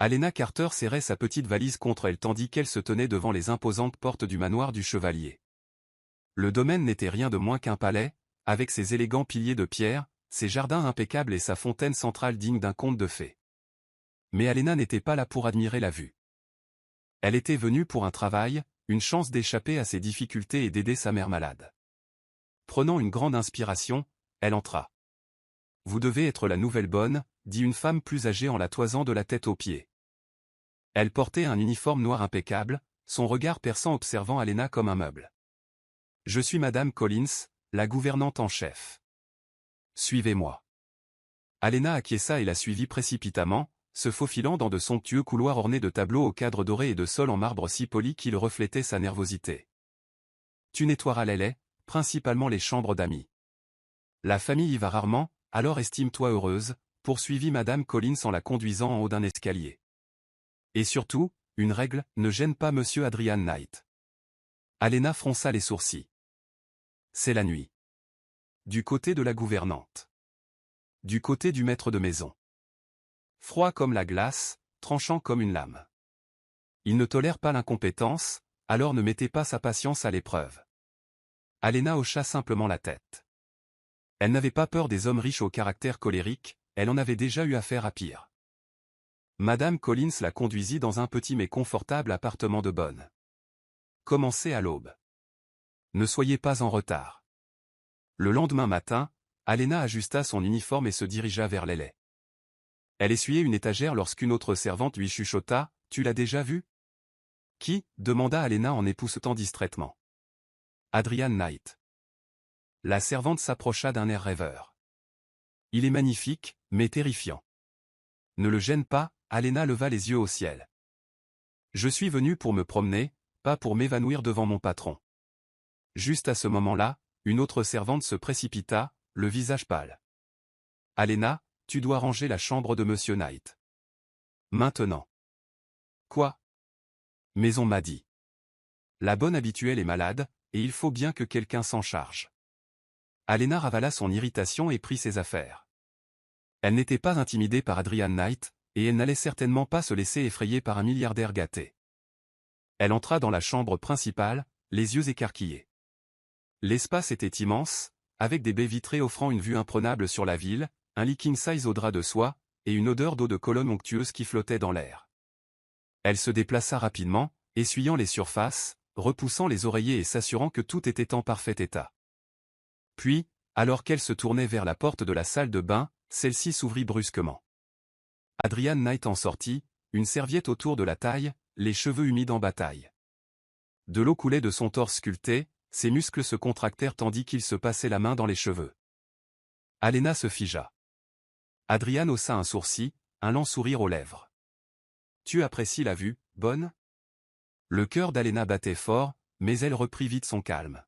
Alena Carter serrait sa petite valise contre elle tandis qu'elle se tenait devant les imposantes portes du manoir du chevalier. Le domaine n'était rien de moins qu'un palais, avec ses élégants piliers de pierre, ses jardins impeccables et sa fontaine centrale digne d'un conte de fées. Mais Alena n'était pas là pour admirer la vue. Elle était venue pour un travail, une chance d'échapper à ses difficultés et d'aider sa mère malade. Prenant une grande inspiration, elle entra. « Vous devez être la nouvelle bonne », dit une femme plus âgée en la toisant de la tête aux pieds. Elle portait un uniforme noir impeccable, son regard perçant observant Alena comme un meuble. « Je suis Madame Collins, la gouvernante en chef. Suivez-moi. » Alena acquiesça et la suivit précipitamment, se faufilant dans de somptueux couloirs ornés de tableaux au cadre doré et de sols en marbre si polis qu'ils reflétaient sa nervosité. Tu nettoieras les laits, principalement les chambres d'amis. La famille y va rarement, alors estime-toi heureuse, poursuivit Madame Collins en la conduisant en haut d'un escalier. Et surtout, une règle, ne gêne pas Monsieur Adrian Knight. Alena fronça les sourcils. C'est la nuit. Du côté de la gouvernante. Du côté du maître de maison. Froid comme la glace, tranchant comme une lame. Il ne tolère pas l'incompétence, alors ne mettez pas sa patience à l'épreuve. Alena hocha simplement la tête. Elle n'avait pas peur des hommes riches au caractère colérique, elle en avait déjà eu affaire à pire. Madame Collins la conduisit dans un petit mais confortable appartement de bonne. Commencez à l'aube. Ne soyez pas en retard. Le lendemain matin, Alena ajusta son uniforme et se dirigea vers les laits. Elle essuyait une étagère lorsqu'une autre servante lui chuchota « Tu l'as déjà vu ?»« Qui ?» demanda Alena en époussetant distraitement. « Adrian Knight. » La servante s'approcha d'un air rêveur. « Il est magnifique, mais terrifiant. » « Ne le gêne pas », Alena leva les yeux au ciel. « Je suis venue pour me promener, pas pour m'évanouir devant mon patron. » Juste à ce moment-là, une autre servante se précipita, le visage pâle. « Alena, tu dois ranger la chambre de Monsieur Knight. Maintenant. »« Quoi ?» ?»« Mais on m'a dit. La bonne habituelle est malade, et il faut bien que quelqu'un s'en charge. » Alena ravala son irritation et prit ses affaires. Elle n'était pas intimidée par Adrian Knight, et elle n'allait certainement pas se laisser effrayer par un milliardaire gâté. Elle entra dans la chambre principale, les yeux écarquillés. L'espace était immense, avec des baies vitrées offrant une vue imprenable sur la ville, un lit king-size au drap de soie, et une odeur d'eau de Cologne onctueuse qui flottait dans l'air. Elle se déplaça rapidement, essuyant les surfaces, repoussant les oreillers et s'assurant que tout était en parfait état. Puis, alors qu'elle se tournait vers la porte de la salle de bain, celle-ci s'ouvrit brusquement. Adrian Knight en sortit, une serviette autour de la taille, les cheveux humides en bataille. De l'eau coulait de son torse sculpté, ses muscles se contractèrent tandis qu'il se passait la main dans les cheveux. Alena se figea. Adrian haussa un sourcil, un lent sourire aux lèvres. « Tu apprécies la vue, bonne ?» Le cœur d'Alena battait fort, mais elle reprit vite son calme.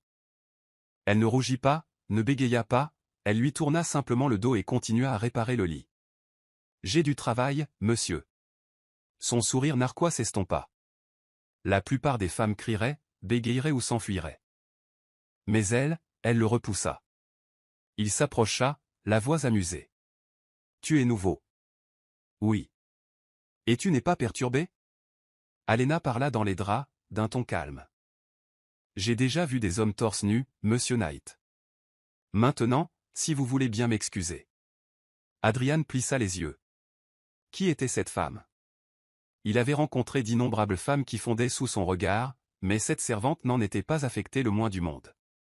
Elle ne rougit pas, ne bégaya pas, elle lui tourna simplement le dos et continua à réparer le lit. « J'ai du travail, monsieur. » Son sourire narquois s'estompa. La plupart des femmes crieraient, bégayeraient ou s'enfuiraient. Mais elle le repoussa. Il s'approcha, la voix amusée. « Tu es nouveau. »« Oui. »« Et tu n'es pas perturbé ?» Alena parla dans les draps, d'un ton calme. « J'ai déjà vu des hommes torse nus, Monsieur Knight. Maintenant, si vous voulez bien m'excuser. » Adrian plissa les yeux. Qui était cette femme? Il avait rencontré d'innombrables femmes qui fondaient sous son regard, mais cette servante n'en était pas affectée le moins du monde.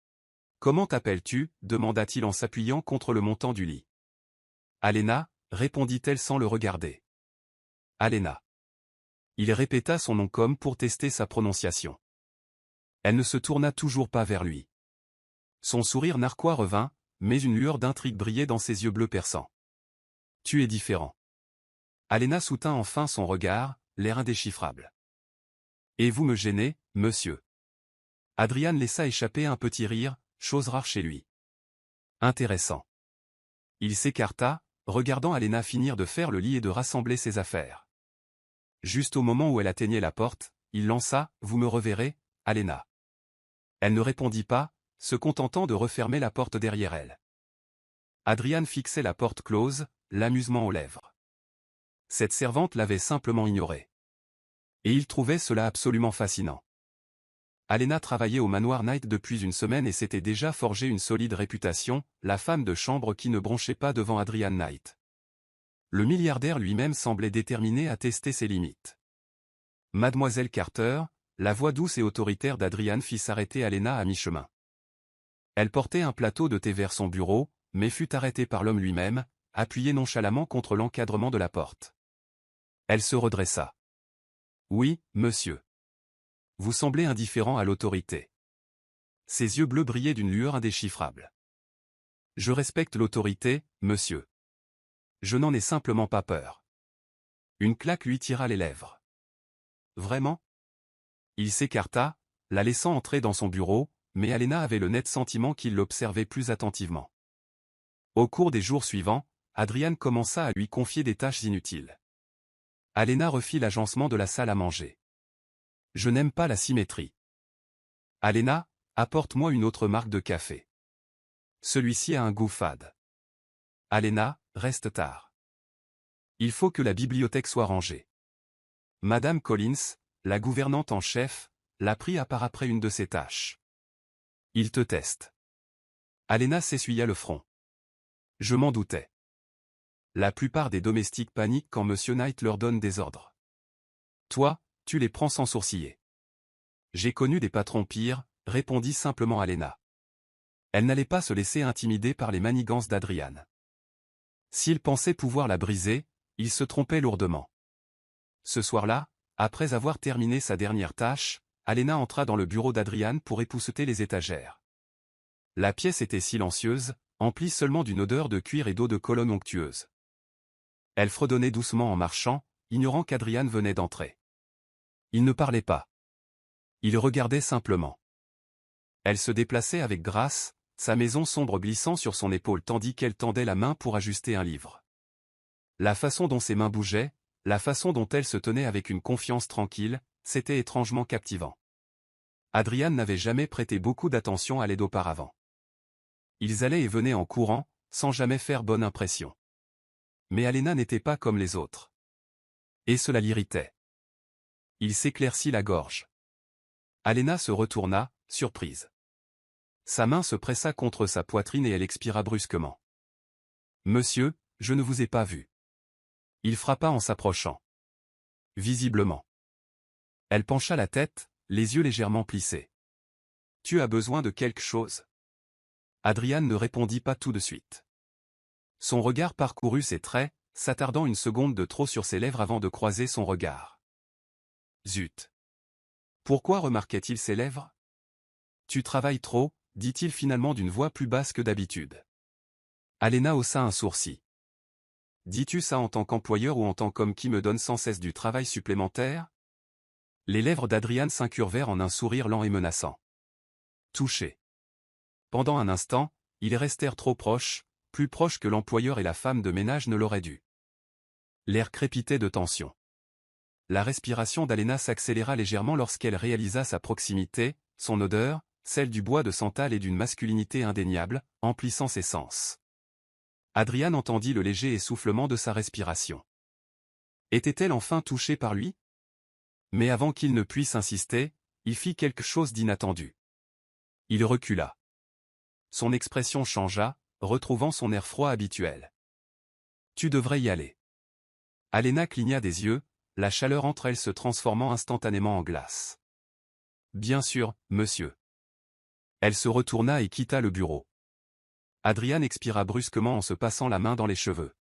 « Comment t'appelles-tu » demanda-t-il en s'appuyant contre le montant du lit. « Alena » répondit-elle sans le regarder. « Alena. » Il répéta son nom comme pour tester sa prononciation. Elle ne se tourna toujours pas vers lui. Son sourire narquois revint, mais une lueur d'intrigue brillait dans ses yeux bleus perçants. « Tu es différent. » Alena soutint enfin son regard, l'air indéchiffrable. « Et vous me gênez, monsieur. » Adrian laissa échapper un petit rire, chose rare chez lui. « Intéressant. » Il s'écarta, regardant Alena finir de faire le lit et de rassembler ses affaires. Juste au moment où elle atteignait la porte, il lança « Vous me reverrez, Alena. » Elle ne répondit pas, se contentant de refermer la porte derrière elle. Adrian fixait la porte close, l'amusement aux lèvres. cette servante l'avait simplement ignoré. Et il trouvait cela absolument fascinant. Alena travaillait au manoir Knight depuis une semaine et s'était déjà forgé une solide réputation, la femme de chambre qui ne bronchait pas devant Adrian Knight. Le milliardaire lui-même semblait déterminé à tester ses limites. Mademoiselle Carter, la voix douce et autoritaire d'Adrian fit s'arrêter Alena à mi-chemin. Elle portait un plateau de thé vers son bureau, mais fut arrêtée par l'homme lui-même, appuyé nonchalamment contre l'encadrement de la porte. Elle se redressa. « Oui, monsieur. Vous semblez indifférent à l'autorité. » Ses yeux bleus brillaient d'une lueur indéchiffrable. « Je respecte l'autorité, monsieur. Je n'en ai simplement pas peur. » Une claque lui tira les lèvres. « Vraiment ?» Il s'écarta, la laissant entrer dans son bureau, mais Alena avait le net sentiment qu'il l'observait plus attentivement. Au cours des jours suivants, Adrian commença à lui confier des tâches inutiles. Alena refit l'agencement de la salle à manger. « Je n'aime pas la symétrie. »« Alena, apporte-moi une autre marque de café. Celui-ci a un goût fade. »« Alena, reste tard. Il faut que la bibliothèque soit rangée. » Madame Collins, la gouvernante en chef, la prit à part après une de ses tâches. « Il te teste. » Alena s'essuya le front. « Je m'en doutais. » La plupart des domestiques paniquent quand Monsieur Knight leur donne des ordres. Toi, tu les prends sans sourciller. J'ai connu des patrons pires, répondit simplement Alena. Elle n'allait pas se laisser intimider par les manigances d'Adrian. S'il pensait pouvoir la briser, il se trompait lourdement. Ce soir-là, après avoir terminé sa dernière tâche, Alena entra dans le bureau d'Adrian pour épousseter les étagères. La pièce était silencieuse, emplie seulement d'une odeur de cuir et d'eau de Cologne onctueuse. Elle fredonnait doucement en marchant, ignorant qu'Adrian venait d'entrer. Il ne parlait pas. Il regardait simplement. Elle se déplaçait avec grâce, sa maison sombre glissant sur son épaule tandis qu'elle tendait la main pour ajuster un livre. La façon dont ses mains bougeaient, la façon dont elle se tenait avec une confiance tranquille, c'était étrangement captivant. Adrian n'avait jamais prêté beaucoup d'attention à l'aide auparavant. Ils allaient et venaient en courant, sans jamais faire bonne impression. Mais Alena n'était pas comme les autres. Et cela l'irritait. Il s'éclaircit la gorge. Alena se retourna, surprise. Sa main se pressa contre sa poitrine et elle expira brusquement. « Monsieur, je ne vous ai pas vu. » Il frappa en s'approchant. Visiblement. Elle pencha la tête, les yeux légèrement plissés. « Tu as besoin de quelque chose ?» Adrian ne répondit pas tout de suite. Son regard parcourut ses traits, s'attardant une seconde de trop sur ses lèvres avant de croiser son regard. Zut! Pourquoi remarquait-il ses lèvres? Tu travailles trop, dit-il finalement d'une voix plus basse que d'habitude. Alena haussa un sourcil. Dis-tu ça en tant qu'employeur ou en tant qu'homme qui me donne sans cesse du travail supplémentaire? Les lèvres d'Adrian s'incurvèrent en un sourire lent et menaçant. Touché. Pendant un instant, ils restèrent trop proches, plus proches que l'employeur et la femme de ménage ne l'auraient dû. L'air crépitait de tension. La respiration d'Alena s'accéléra légèrement lorsqu'elle réalisa sa proximité, son odeur, celle du bois de santal et d'une masculinité indéniable, emplissant ses sens. Adrian entendit le léger essoufflement de sa respiration. Était-elle enfin touchée par lui? Mais avant qu'il ne puisse insister, il fit quelque chose d'inattendu. Il recula. Son expression changea, retrouvant son air froid habituel. « Tu devrais y aller. » Alena cligna des yeux, la chaleur entre elles se transformant instantanément en glace. « Bien sûr, monsieur. » Elle se retourna et quitta le bureau. Adrian expira brusquement en se passant la main dans les cheveux.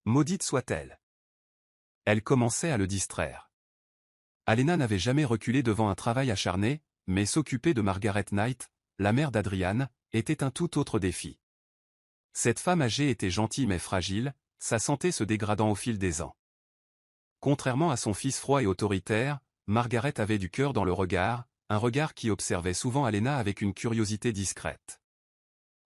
Maudite soit-elle. Elle commençait à le distraire. Alena n'avait jamais reculé devant un travail acharné, mais s'occuper de Margaret Knight, la mère d'Adrian, était un tout autre défi. Cette femme âgée était gentille mais fragile, sa santé se dégradant au fil des ans. Contrairement à son fils froid et autoritaire, Margaret avait du cœur dans le regard, un regard qui observait souvent Alena avec une curiosité discrète.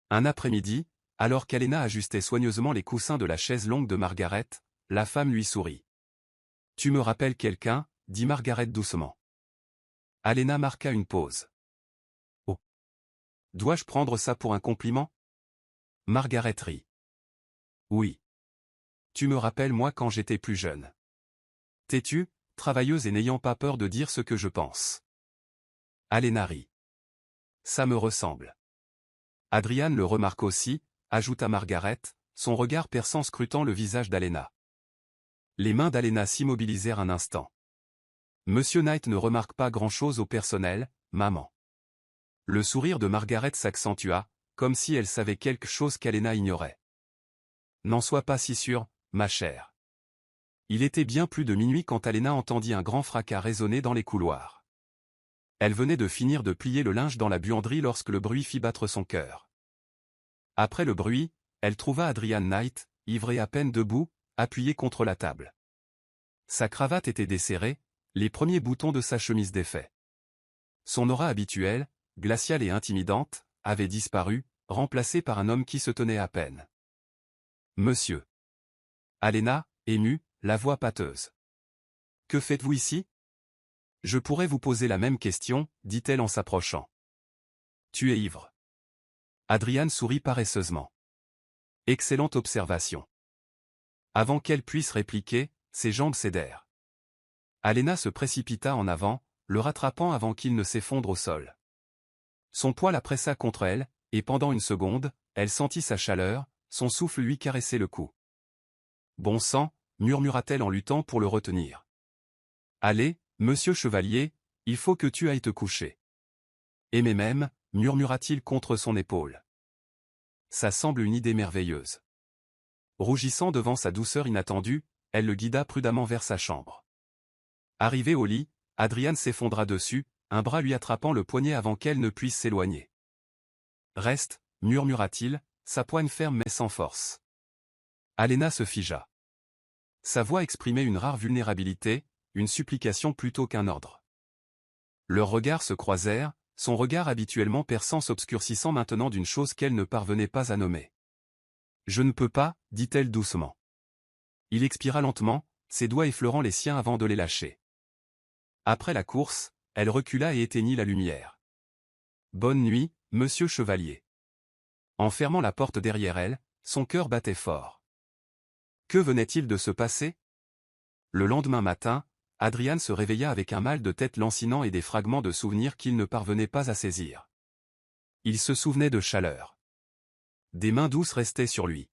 Un après-midi, alors qu'Alena ajustait soigneusement les coussins de la chaise longue de Margaret, la femme lui sourit. « Tu me rappelles quelqu'un » dit Margaret doucement. Alena marqua une pause. « Oh. Dois-je prendre ça pour un compliment » Margaret rit. « Oui. tu me rappelles moi quand j'étais plus jeune. Têtue, travailleuse et n'ayant pas peur de dire ce que je pense. Alena rit. Ça me ressemble. Adrian le remarque aussi, ajouta Margaret, son regard perçant scrutant le visage d'Alena. Les mains d'Alena s'immobilisèrent un instant. Monsieur Knight ne remarque pas grand-chose au personnel, maman. Le sourire de Margaret s'accentua, comme si elle savait quelque chose qu'Alena ignorait. N'en sois pas si sûre, ma chère. Il était bien plus de minuit quand Alena entendit un grand fracas résonner dans les couloirs. Elle venait de finir de plier le linge dans la buanderie lorsque le bruit fit battre son cœur. Après le bruit, elle trouva Adrian Knight, ivre à peine debout, appuyé contre la table. Sa cravate était desserrée, les premiers boutons de sa chemise défaits. Son aura habituelle, glaciale et intimidante, avait disparu, remplacée par un homme qui se tenait à peine. Monsieur. Alena, émue, la voix pâteuse. Que faites-vous ici? Je pourrais vous poser la même question, dit-elle en s'approchant. Tu es ivre. Adrian sourit paresseusement. Excellente observation. Avant qu'elle puisse répliquer, ses jambes cédèrent. Alena se précipita en avant, le rattrapant avant qu'il ne s'effondre au sol. Son poids la pressa contre elle, et pendant une seconde, elle sentit sa chaleur, son souffle lui caressait le cou. Bon sang, murmura-t-elle en luttant pour le retenir. Allez, monsieur Chevalier, il faut que tu ailles te coucher. Aimez même, murmura-t-il contre son épaule. Ça semble une idée merveilleuse. Rougissant devant sa douceur inattendue, elle le guida prudemment vers sa chambre. Arrivé au lit, Adrian s'effondra dessus, un bras lui attrapant le poignet avant qu'elle ne puisse s'éloigner. Reste, murmura-t-il, sa poigne ferme mais sans force. Alena se figea. Sa voix exprimait une rare vulnérabilité, une supplication plutôt qu'un ordre. Leurs regards se croisèrent, son regard habituellement perçant s'obscurcissant maintenant d'une chose qu'elle ne parvenait pas à nommer. Je ne peux pas, dit-elle doucement. Il expira lentement, ses doigts effleurant les siens avant de les lâcher. Après la course, elle recula et éteignit la lumière. Bonne nuit, monsieur Chevalier. En fermant la porte derrière elle, son cœur battait fort. Que venait-il de se passer? Le lendemain matin, Adrian se réveilla avec un mal de tête lancinant et des fragments de souvenirs qu'il ne parvenait pas à saisir. Il se souvenait de chaleur. Des mains douces restaient sur lui.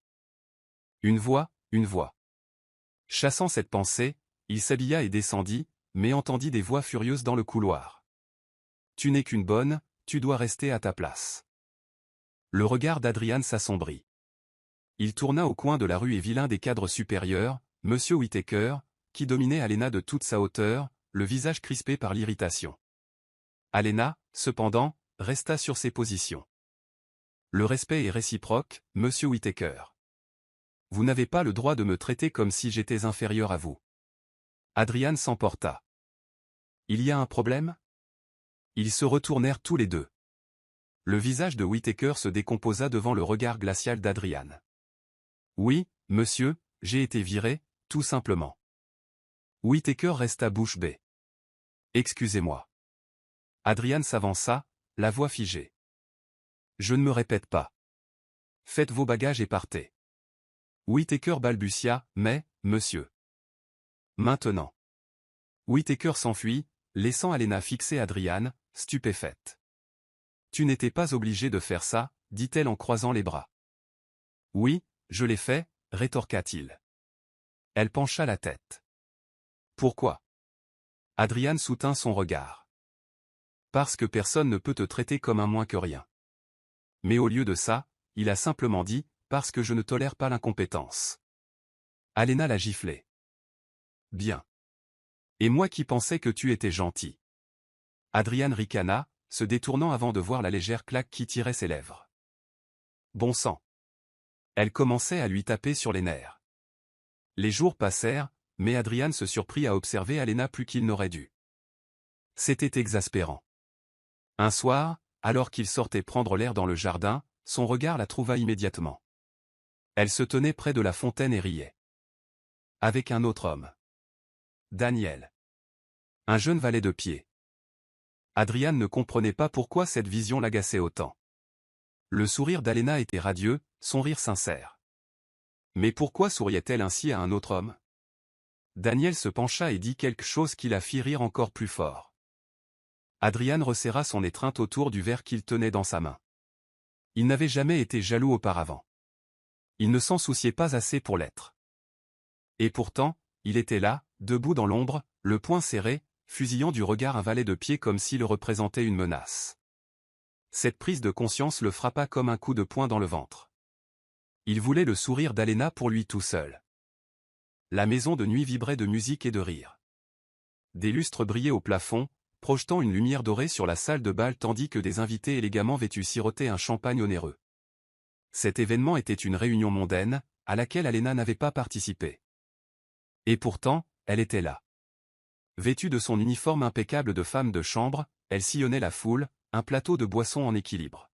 Une voix, une voix. Chassant cette pensée, il s'habilla et descendit, mais entendit des voix furieuses dans le couloir. Tu n'es qu'une bonne, tu dois rester à ta place. Le regard d'Adrian s'assombrit. Il tourna au coin de la rue et vit l'un des cadres supérieurs, monsieur Whittaker, qui dominait Alena de toute sa hauteur, le visage crispé par l'irritation. Alena, cependant, resta sur ses positions. Le respect est réciproque, monsieur Whittaker. Vous n'avez pas le droit de me traiter comme si j'étais inférieur à vous. Adrian s'emporta. Il y a un problème? Ils se retournèrent tous les deux. Le visage de Whittaker se décomposa devant le regard glacial d'Adrian. Oui, monsieur, j'ai été viré, tout simplement. Whittaker resta bouche bée. Excusez-moi. Adrian s'avança, la voix figée. Je ne me répète pas. Faites vos bagages et partez. Whittaker balbutia, mais, monsieur. Maintenant. Whittaker s'enfuit, laissant Alena fixer Adrian, stupéfaite. Tu n'étais pas obligé de faire ça, dit-elle en croisant les bras. Oui, je l'ai fait, rétorqua-t-il. Elle pencha la tête. Pourquoi? Adrian soutint son regard. Parce que personne ne peut te traiter comme un moins que rien. Mais au lieu de ça, il a simplement dit, parce que je ne tolère pas l'incompétence. Alena l'a giflé. Bien. Et moi qui pensais que tu étais gentil. Adrian ricana, se détournant avant de voir la légère claque qui tirait ses lèvres. Bon sang. Elle commençait à lui taper sur les nerfs. Les jours passèrent, mais Adrian se surprit à observer Alena plus qu'il n'aurait dû. C'était exaspérant. Un soir, alors qu'il sortait prendre l'air dans le jardin, son regard la trouva immédiatement. Elle se tenait près de la fontaine et riait. Avec un autre homme. Daniel. Un jeune valet de pied. Adrian ne comprenait pas pourquoi cette vision l'agaçait autant. Le sourire d'Alena était radieux, son rire sincère. Mais pourquoi souriait-elle ainsi à un autre homme? Daniel se pencha et dit quelque chose qui la fit rire encore plus fort. Adrian resserra son étreinte autour du verre qu'il tenait dans sa main. Il n'avait jamais été jaloux auparavant. Il ne s'en souciait pas assez pour l'être. Et pourtant, il était là, debout dans l'ombre, le poing serré, fusillant du regard un valet de pied comme s'il représentait une menace. Cette prise de conscience le frappa comme un coup de poing dans le ventre. Il voulait le sourire d'Alena pour lui tout seul. La maison de nuit vibrait de musique et de rire. Des lustres brillaient au plafond, projetant une lumière dorée sur la salle de bal tandis que des invités élégamment vêtus sirotaient un champagne onéreux. Cet événement était une réunion mondaine, à laquelle Alena n'avait pas participé. Et pourtant, elle était là. Vêtue de son uniforme impeccable de femme de chambre, elle sillonnait la foule, un plateau de boissons en équilibre.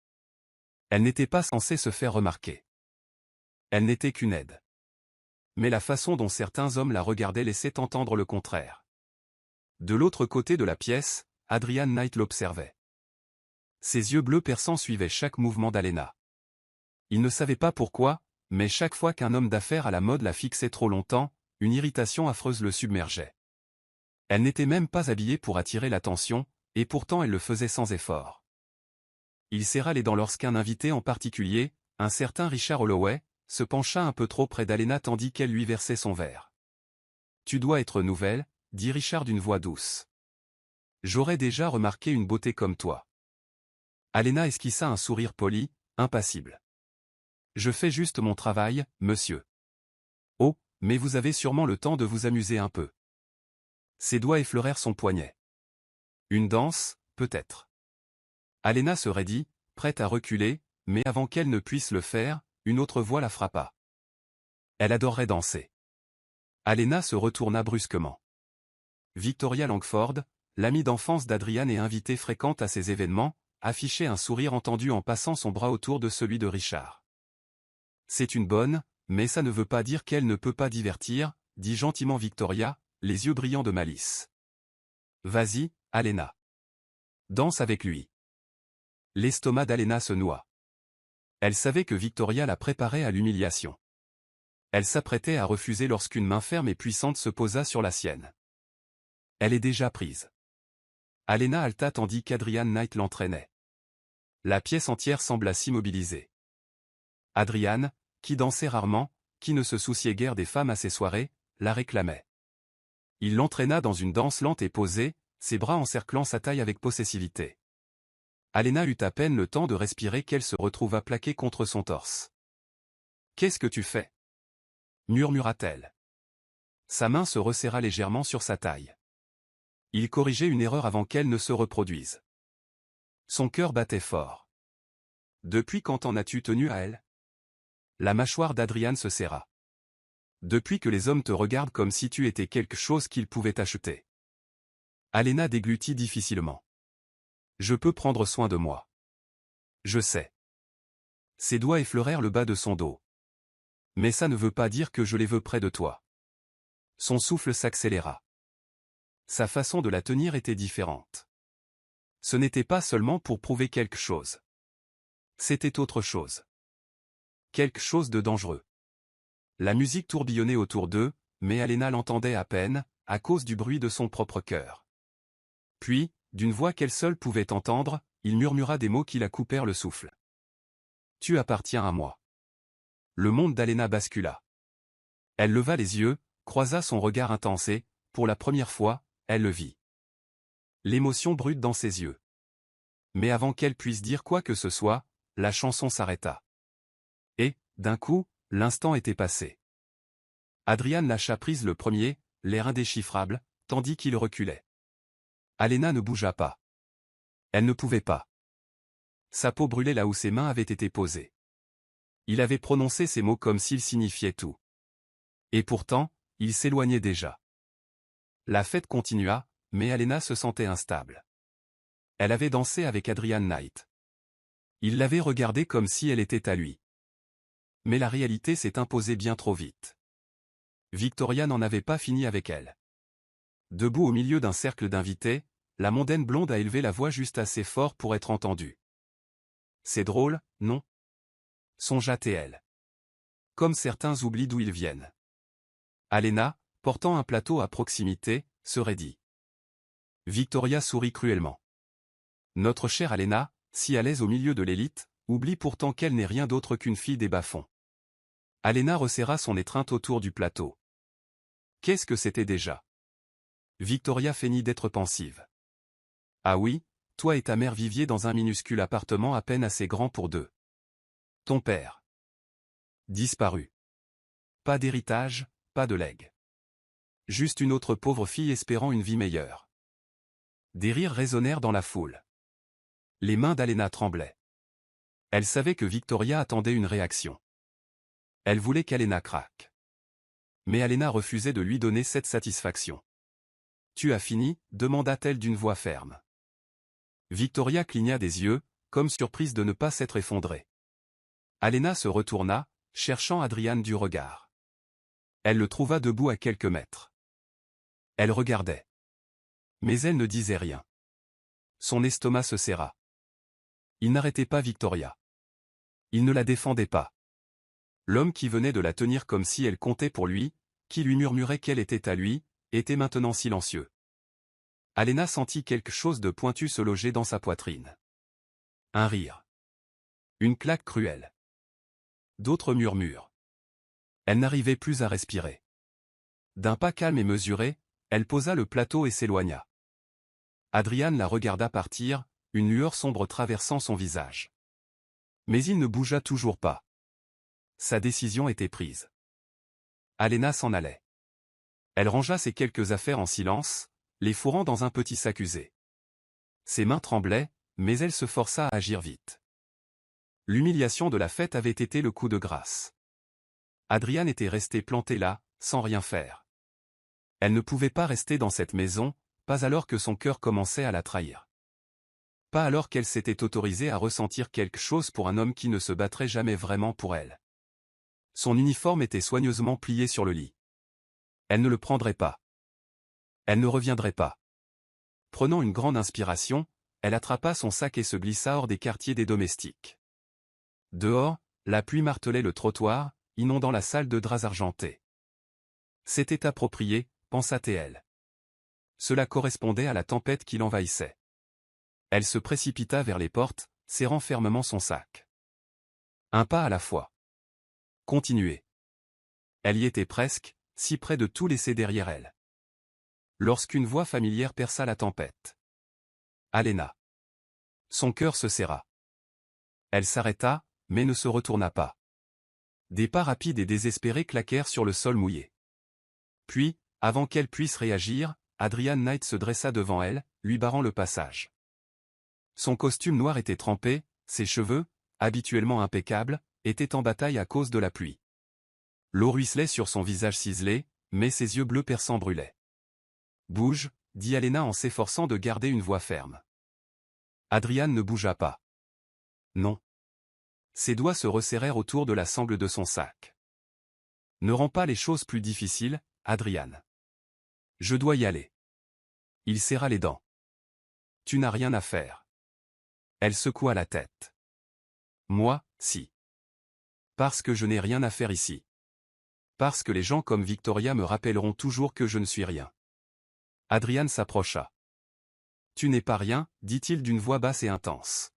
Elle n'était pas censée se faire remarquer. Elle n'était qu'une aide. Mais la façon dont certains hommes la regardaient laissait entendre le contraire. De l'autre côté de la pièce, Adrian Knight l'observait. Ses yeux bleus perçants suivaient chaque mouvement d'Alena. Il ne savait pas pourquoi, mais chaque fois qu'un homme d'affaires à la mode la fixait trop longtemps, une irritation affreuse le submergeait. Elle n'était même pas habillée pour attirer l'attention, et pourtant elle le faisait sans effort. Il serra les dents lorsqu'un invité en particulier, un certain Richard Holloway, se pencha un peu trop près d'Alena tandis qu'elle lui versait son verre. « Tu dois être nouvelle, » dit Richard d'une voix douce. « J'aurais déjà remarqué une beauté comme toi. » Alena esquissa un sourire poli, impassible. « Je fais juste mon travail, monsieur. »« Oh, mais vous avez sûrement le temps de vous amuser un peu. » Ses doigts effleurèrent son poignet. « Une danse, peut-être. » Alena se raidit, prête à reculer, mais avant qu'elle ne puisse le faire, une autre voix la frappa. Elle adorerait danser. Alena se retourna brusquement. Victoria Langford, l'amie d'enfance d'Adrian et invitée fréquente à ces événements, affichait un sourire entendu en passant son bras autour de celui de Richard. « C'est une bonne, mais ça ne veut pas dire qu'elle ne peut pas divertir, » dit gentiment Victoria, les yeux brillants de malice. « Vas-y, Alena. Danse avec lui. » L'estomac d'Alena se noua. Elle savait que Victoria la préparait à l'humiliation. Elle s'apprêtait à refuser lorsqu'une main ferme et puissante se posa sur la sienne. Elle est déjà prise. Alena halta tandis qu'Adrian Knight l'entraînait. La pièce entière sembla s'immobiliser. Adrian, qui dansait rarement, qui ne se souciait guère des femmes à ses soirées, la réclamait. Il l'entraîna dans une danse lente et posée, ses bras encerclant sa taille avec possessivité. Alena eut à peine le temps de respirer qu'elle se retrouva plaquée contre son torse. « Qu'est-ce que tu fais » murmura-t-elle. Sa main se resserra légèrement sur sa taille. Il corrigeait une erreur avant qu'elle ne se reproduise. Son cœur battait fort. « Depuis quand en as-tu tenu à elle ?» La mâchoire d'Adrian se serra. « Depuis que les hommes te regardent comme si tu étais quelque chose qu'ils pouvaient acheter. » Alena déglutit difficilement. « Je peux prendre soin de moi. »« Je sais. » Ses doigts effleurèrent le bas de son dos. « Mais ça ne veut pas dire que je les veux près de toi. » Son souffle s'accéléra. Sa façon de la tenir était différente. Ce n'était pas seulement pour prouver quelque chose. C'était autre chose. Quelque chose de dangereux. La musique tourbillonnait autour d'eux, mais Alena l'entendait à peine, à cause du bruit de son propre cœur. Puis, d'une voix qu'elle seule pouvait entendre, il murmura des mots qui la coupèrent le souffle. « Tu appartiens à moi. » Le monde d'Alena bascula. Elle leva les yeux, croisa son regard intense et, pour la première fois, elle le vit. L'émotion brute dans ses yeux. Mais avant qu'elle puisse dire quoi que ce soit, la chanson s'arrêta. Et, d'un coup, l'instant était passé. Adrian lâcha prise le premier, l'air indéchiffrable, tandis qu'il reculait. Alena ne bougea pas. Elle ne pouvait pas. Sa peau brûlait là où ses mains avaient été posées. Il avait prononcé ces mots comme s'ils signifiaient tout. Et pourtant, il s'éloignait déjà. La fête continua, mais Alena se sentait instable. Elle avait dansé avec Adrian Knight. Il l'avait regardée comme si elle était à lui. Mais la réalité s'est imposée bien trop vite. Victoria n'en avait pas fini avec elle. Debout au milieu d'un cercle d'invités, la mondaine blonde a élevé la voix juste assez fort pour être entendue. « C'est drôle, non » songea-t-elle. comme certains oublient d'où ils viennent. Alena, portant un plateau à proximité, se raidit. Victoria sourit cruellement. Notre chère Alena, si à l'aise au milieu de l'élite, oublie pourtant qu'elle n'est rien d'autre qu'une fille des bas-fonds. Alena resserra son étreinte autour du plateau. Qu'est-ce que c'était déjà? Victoria feignit d'être pensive. Ah oui, toi et ta mère viviez dans un minuscule appartement à peine assez grand pour deux. Ton père. Disparu. Pas d'héritage, pas de legs. Juste une autre pauvre fille espérant une vie meilleure. Des rires résonnèrent dans la foule. Les mains d'Alena tremblaient. Elle savait que Victoria attendait une réaction. Elle voulait qu'Alena craque. Mais Alena refusait de lui donner cette satisfaction. Tu as fini, demanda-t-elle d'une voix ferme. Victoria cligna des yeux, comme surprise de ne pas s'être effondrée. Alena se retourna, cherchant Adrian du regard. Elle le trouva debout à quelques mètres. Elle regardait. Mais elle ne disait rien. Son estomac se serra. Il n'arrêtait pas Victoria. Il ne la défendait pas. L'homme qui venait de la tenir comme si elle comptait pour lui, qui lui murmurait qu'elle était à lui, était maintenant silencieux. Alena sentit quelque chose de pointu se loger dans sa poitrine. Un rire. Une claque cruelle. D'autres murmures. Elle n'arrivait plus à respirer. D'un pas calme et mesuré, elle posa le plateau et s'éloigna. Adrian la regarda partir, une lueur sombre traversant son visage. Mais il ne bougea toujours pas. Sa décision était prise. Alena s'en allait. Elle rangea ses quelques affaires en silence, les fourrant dans un petit sac usé. Ses mains tremblaient, mais elle se força à agir vite. L'humiliation de la fête avait été le coup de grâce. Adrian était resté planté là, sans rien faire. Elle ne pouvait pas rester dans cette maison, pas alors que son cœur commençait à la trahir. Pas alors qu'elle s'était autorisée à ressentir quelque chose pour un homme qui ne se battrait jamais vraiment pour elle. Son uniforme était soigneusement plié sur le lit. Elle ne le prendrait pas. Elle ne reviendrait pas. Prenant une grande inspiration, elle attrapa son sac et se glissa hors des quartiers des domestiques. Dehors, la pluie martelait le trottoir, inondant la salle de draps argentés. C'était approprié, pensa-t-elle. Cela correspondait à la tempête qui l'envahissait. Elle se précipita vers les portes, serrant fermement son sac. Un pas à la fois. Continuer. Elle y était presque, si près de tout laisser derrière elle. Lorsqu'une voix familière perça la tempête. Alena. Son cœur se serra. Elle s'arrêta, mais ne se retourna pas. Des pas rapides et désespérés claquèrent sur le sol mouillé. Puis, avant qu'elle puisse réagir, Adrian Knight se dressa devant elle, lui barrant le passage. Son costume noir était trempé, ses cheveux, habituellement impeccables, étaient en bataille à cause de la pluie. L'eau ruisselait sur son visage ciselé, mais ses yeux bleus perçants brûlaient. « Bouge », dit Alena en s'efforçant de garder une voix ferme. Adrian ne bougea pas. Non. Ses doigts se resserrèrent autour de la sangle de son sac. Ne rends pas les choses plus difficiles, Adrian. Je dois y aller. Il serra les dents. Tu n'as rien à faire. Elle secoua la tête. Moi, si. Parce que je n'ai rien à faire ici. Parce que les gens comme Victoria me rappelleront toujours que je ne suis rien. Adrian s'approcha. Tu n'es pas rien, dit-il d'une voix basse et intense.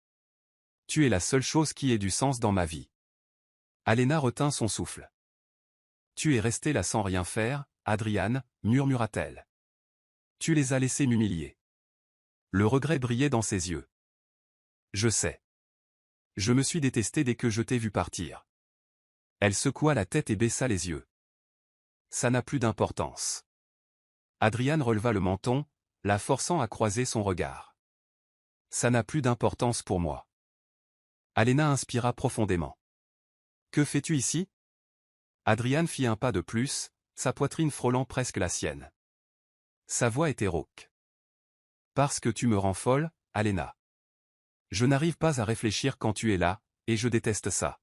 Tu es la seule chose qui ait du sens dans ma vie. Alena retint son souffle. Tu es resté là sans rien faire, Adrian, murmura-t-elle. Tu les as laissés m'humilier. Le regret brillait dans ses yeux. Je sais. Je me suis détesté dès que je t'ai vu partir. Elle secoua la tête et baissa les yeux. Ça n'a plus d'importance. Adrian releva le menton, la forçant à croiser son regard. Ça n'a plus d'importance pour moi. Alena inspira profondément. Que fais-tu ici? Adrian fit un pas de plus, sa poitrine frôlant presque la sienne. Sa voix était rauque. Parce que tu me rends folle, Alena. Je n'arrive pas à réfléchir quand tu es là, et je déteste ça.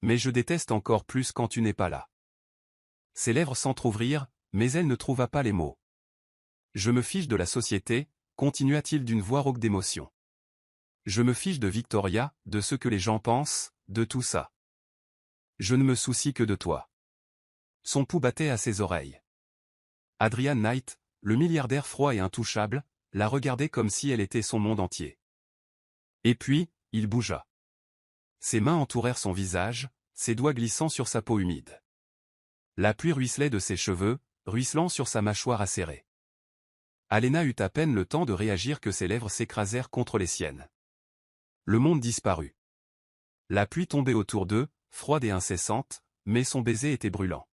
Mais je déteste encore plus quand tu n'es pas là. Ses lèvres s'entr'ouvrirent, mais elle ne trouva pas les mots. Je me fiche de la société, continua-t-il d'une voix rauque d'émotion. Je me fiche de Victoria, de ce que les gens pensent, de tout ça. Je ne me soucie que de toi. Son pouls battait à ses oreilles. Adrian Knight, le milliardaire froid et intouchable, la regardait comme si elle était son monde entier. Et puis, il bougea. Ses mains entourèrent son visage, ses doigts glissant sur sa peau humide. La pluie ruisselait de ses cheveux, ruisselant sur sa mâchoire acérée. Alena eut à peine le temps de réagir que ses lèvres s'écrasèrent contre les siennes. Le monde disparut. La pluie tombait autour d'eux, froide et incessante, mais son baiser était brûlant.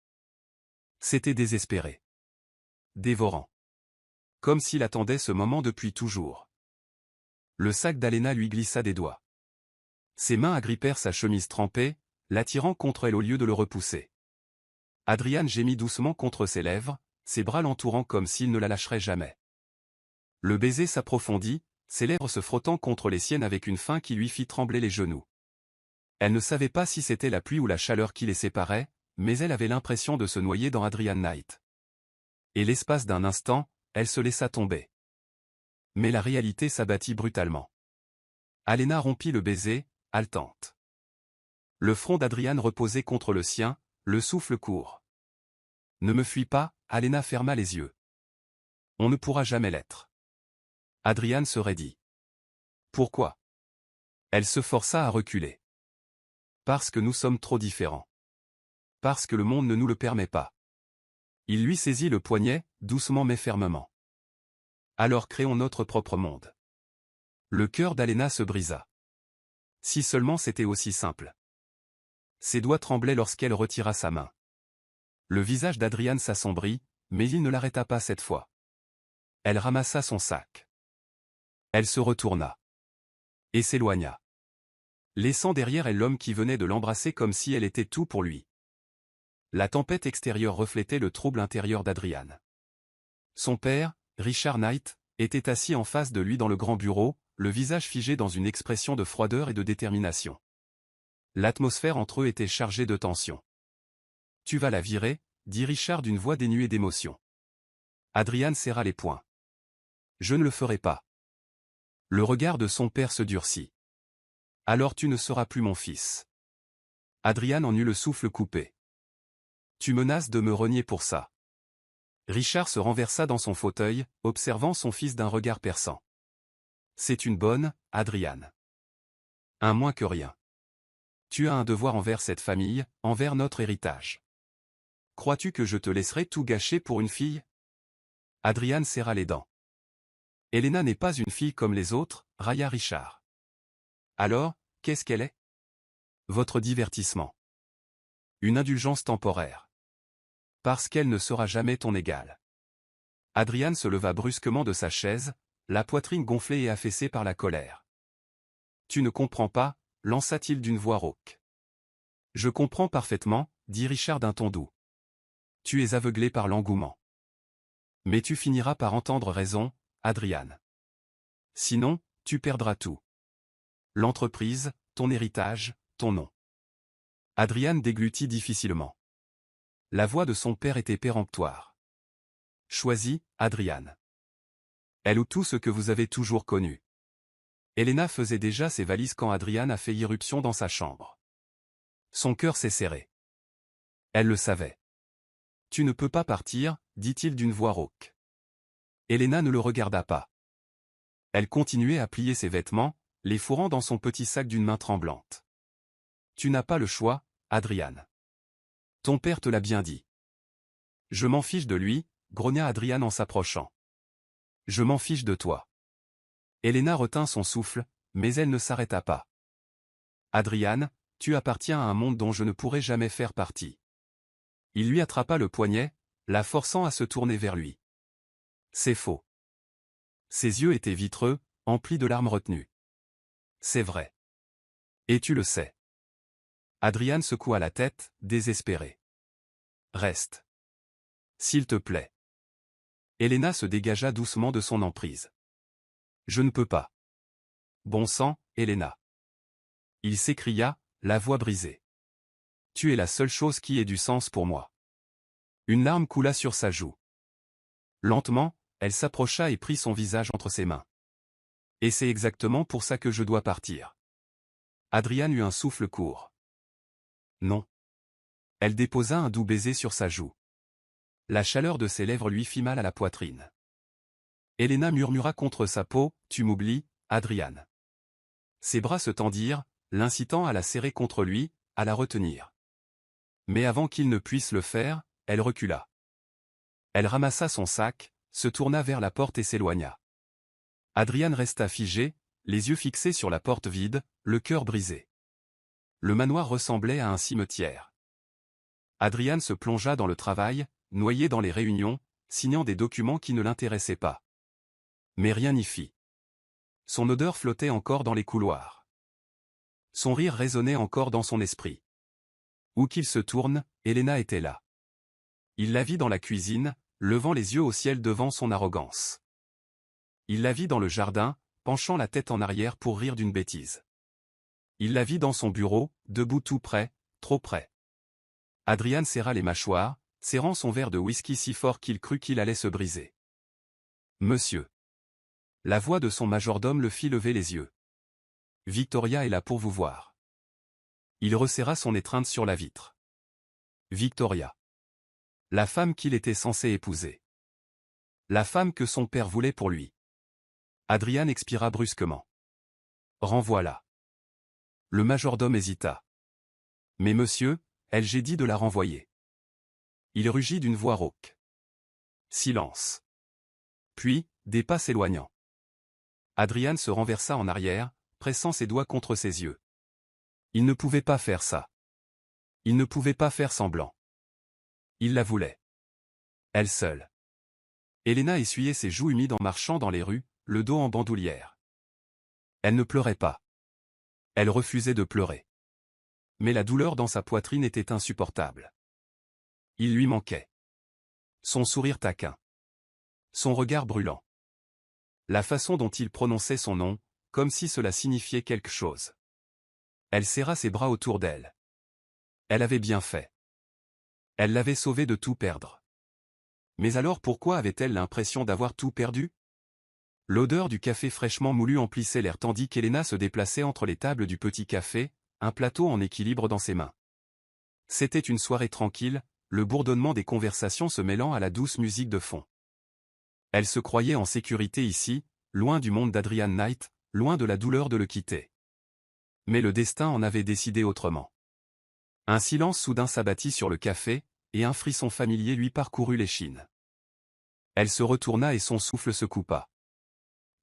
C'était désespéré. Dévorant. Comme s'il attendait ce moment depuis toujours. Le sac d'Alena lui glissa des doigts. Ses mains agrippèrent sa chemise trempée, l'attirant contre elle au lieu de le repousser. Adrian gémit doucement contre ses lèvres, ses bras l'entourant comme s'il ne la lâcherait jamais. Le baiser s'approfondit, ses lèvres se frottant contre les siennes avec une faim qui lui fit trembler les genoux. Elle ne savait pas si c'était la pluie ou la chaleur qui les séparait, mais elle avait l'impression de se noyer dans Adrian Knight. Et l'espace d'un instant, elle se laissa tomber. Mais la réalité s'abattit brutalement. Alena rompit le baiser, haletante. Le front d'Adrian reposait contre le sien, le souffle court. Ne me fuis pas, Alena ferma les yeux. On ne pourra jamais l'être. Adrian se raidit. Pourquoi? Elle se força à reculer. Parce que nous sommes trop différents. Parce que le monde ne nous le permet pas. Il lui saisit le poignet, doucement mais fermement. Alors créons notre propre monde. Le cœur d'Alena se brisa. Si seulement c'était aussi simple. Ses doigts tremblaient lorsqu'elle retira sa main. Le visage d'Adrian s'assombrit, mais il ne l'arrêta pas cette fois. Elle ramassa son sac. Elle se retourna. Et s'éloigna. Laissant derrière elle l'homme qui venait de l'embrasser comme si elle était tout pour lui. La tempête extérieure reflétait le trouble intérieur d'Adrian. Son père, Richard Knight, était assis en face de lui dans le grand bureau, le visage figé dans une expression de froideur et de détermination. L'atmosphère entre eux était chargée de tension. « Tu vas la virer » dit Richard d'une voix dénuée d'émotion. Adrian serra les poings. « Je ne le ferai pas. » Le regard de son père se durcit. « Alors tu ne seras plus mon fils. » Adrian en eut le souffle coupé. « Tu menaces de me renier pour ça. » Richard se renversa dans son fauteuil, observant son fils d'un regard perçant. « C'est une bonne, Adrian. Un moins que rien. Tu as un devoir envers cette famille, envers notre héritage. Crois-tu que je te laisserai tout gâcher pour une fille? » Adrian serra les dents. « Elena n'est pas une fille comme les autres, » railla Richard. « Alors, qu'est-ce qu'elle est? Votre divertissement. Une indulgence temporaire. Parce qu'elle ne sera jamais ton égale. » Adrian se leva brusquement de sa chaise, la poitrine gonflée et affaissée par la colère. « Tu ne comprends pas, » lança-t-il d'une voix rauque. « Je comprends parfaitement, » dit Richard d'un ton doux. « Tu es aveuglé par l'engouement. Mais tu finiras par entendre raison, Adrian. Sinon, tu perdras tout. L'entreprise, ton héritage, ton nom. » Adrian déglutit difficilement. La voix de son père était péremptoire. « Choisis, Adrian. Elle ou tout ce que vous avez toujours connu. » Elena faisait déjà ses valises quand Adrian a fait irruption dans sa chambre. Son cœur s'est serré. Elle le savait. « Tu ne peux pas partir, » dit-il d'une voix rauque. Elena ne le regarda pas. Elle continuait à plier ses vêtements, les fourrant dans son petit sac d'une main tremblante. « Tu n'as pas le choix, Adrian. Ton père te l'a bien dit. »« Je m'en fiche de lui, » grogna Adrian en s'approchant. « Je m'en fiche de toi. » Elena retint son souffle, mais elle ne s'arrêta pas. « Adrian, tu appartiens à un monde dont je ne pourrai jamais faire partie. » Il lui attrapa le poignet, la forçant à se tourner vers lui. « C'est faux. » Ses yeux étaient vitreux, emplis de larmes retenues. « C'est vrai. Et tu le sais. » Adrian secoua la tête, désespéré. « Reste. S'il te plaît. » Elena se dégagea doucement de son emprise. « Je ne peux pas. »« Bon sang, Elena. » Il s'écria, la voix brisée. « Tu es la seule chose qui ait du sens pour moi. » Une larme coula sur sa joue. Lentement, elle s'approcha et prit son visage entre ses mains. « Et c'est exactement pour ça que je dois partir. » Adrian eut un souffle court. « Non. Elle déposa un doux baiser sur sa joue. La chaleur de ses lèvres lui fit mal à la poitrine. Elena murmura contre sa peau, « Tu m'oublies, Adrian. » Ses bras se tendirent, l'incitant à la serrer contre lui, à la retenir. Mais avant qu'il ne puisse le faire, elle recula. Elle ramassa son sac, se tourna vers la porte et s'éloigna. Adrian resta figé, les yeux fixés sur la porte vide, le cœur brisé. Le manoir ressemblait à un cimetière. Adrian se plongea dans le travail, noyé dans les réunions, signant des documents qui ne l'intéressaient pas. Mais rien n'y fit. Son odeur flottait encore dans les couloirs. Son rire résonnait encore dans son esprit. Où qu'il se tourne, Elena était là. Il la vit dans la cuisine, levant les yeux au ciel devant son arrogance. Il la vit dans le jardin, penchant la tête en arrière pour rire d'une bêtise. Il la vit dans son bureau, debout tout près, trop près. Adrian serra les mâchoires, serrant son verre de whisky si fort qu'il crut qu'il allait se briser. « Monsieur. » La voix de son majordome le fit lever les yeux. « Victoria est là pour vous voir. » Il resserra son étreinte sur la vitre. Victoria. La femme qu'il était censé épouser. La femme que son père voulait pour lui. Adrian expira brusquement. « Renvoie-la. » Le majordome hésita. « Mais monsieur, j'ai dit de la renvoyer. » Il rugit d'une voix rauque. Silence. Puis, des pas s'éloignant. Adrian se renversa en arrière, pressant ses doigts contre ses yeux. Il ne pouvait pas faire ça. Il ne pouvait pas faire semblant. Il la voulait. Elle seule. Elena essuyait ses joues humides en marchant dans les rues, le dos en bandoulière. Elle ne pleurait pas. Elle refusait de pleurer. Mais la douleur dans sa poitrine était insupportable. Il lui manquait. Son sourire taquin. Son regard brûlant. La façon dont il prononçait son nom, comme si cela signifiait quelque chose. Elle serra ses bras autour d'elle. Elle avait bien fait. Elle l'avait sauvé de tout perdre. Mais alors pourquoi avait-elle l'impression d'avoir tout perdu? L'odeur du café fraîchement moulu emplissait l'air tandis qu'Elena se déplaçait entre les tables du petit café, un plateau en équilibre dans ses mains. C'était une soirée tranquille, le bourdonnement des conversations se mêlant à la douce musique de fond. Elle se croyait en sécurité ici, loin du monde d'Adrian Knight, loin de la douleur de le quitter. Mais le destin en avait décidé autrement. Un silence soudain s'abattit sur le café, et un frisson familier lui parcourut l'échine. Elle se retourna et son souffle se coupa.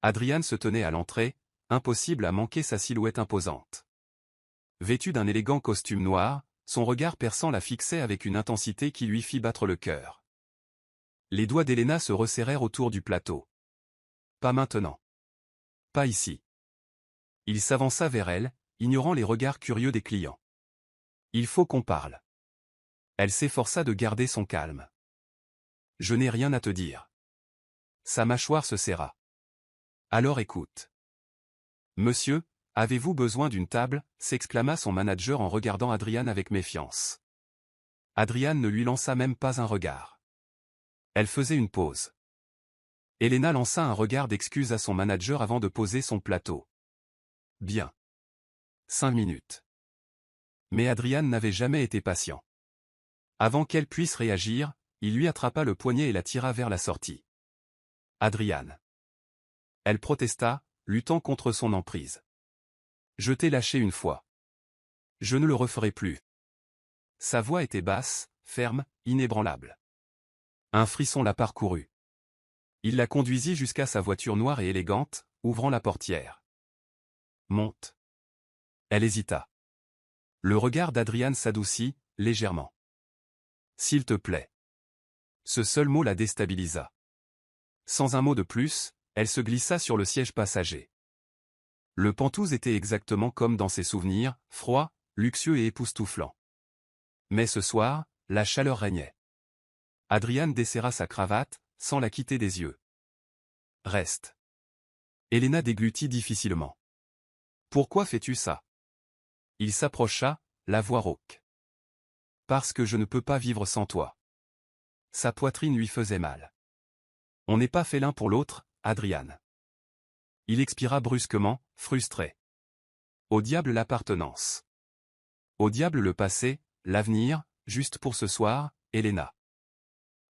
Adrian se tenait à l'entrée, impossible à manquer sa silhouette imposante. Vêtu d'un élégant costume noir, son regard perçant la fixait avec une intensité qui lui fit battre le cœur. Les doigts d'Elena se resserrèrent autour du plateau. Pas maintenant. Pas ici. Il s'avança vers elle, ignorant les regards curieux des clients. Il faut qu'on parle. Elle s'efforça de garder son calme. Je n'ai rien à te dire. Sa mâchoire se serra. Alors écoute. Monsieur, avez-vous besoin d'une table? S'exclama son manager en regardant Adrian avec méfiance. Adrian ne lui lança même pas un regard. Elle faisait une pause. Elena lança un regard d'excuse à son manager avant de poser son plateau. Bien. 5 minutes. Mais Adrian n'avait jamais été patient. Avant qu'elle puisse réagir, il lui attrapa le poignet et la tira vers la sortie. Adrian. Elle protesta, luttant contre son emprise. Je t'ai lâché une fois. Je ne le referai plus. Sa voix était basse, ferme, inébranlable. Un frisson la parcourut. Il la conduisit jusqu'à sa voiture noire et élégante, ouvrant la portière. Monte. Elle hésita. Le regard d'Adrian s'adoucit, légèrement. S'il te plaît. Ce seul mot la déstabilisa. Sans un mot de plus, elle se glissa sur le siège passager. Le Penthouse était exactement comme dans ses souvenirs, froid, luxueux et époustouflant. Mais ce soir, la chaleur régnait. Adrian desserra sa cravate, sans la quitter des yeux. Reste. Elena déglutit difficilement. Pourquoi fais-tu ça? Il s'approcha, la voix rauque. Parce que je ne peux pas vivre sans toi. Sa poitrine lui faisait mal. On n'est pas fait l'un pour l'autre, Adrian. Il expira brusquement, frustré. Au diable l'appartenance. Au diable le passé, l'avenir, juste pour ce soir, Elena.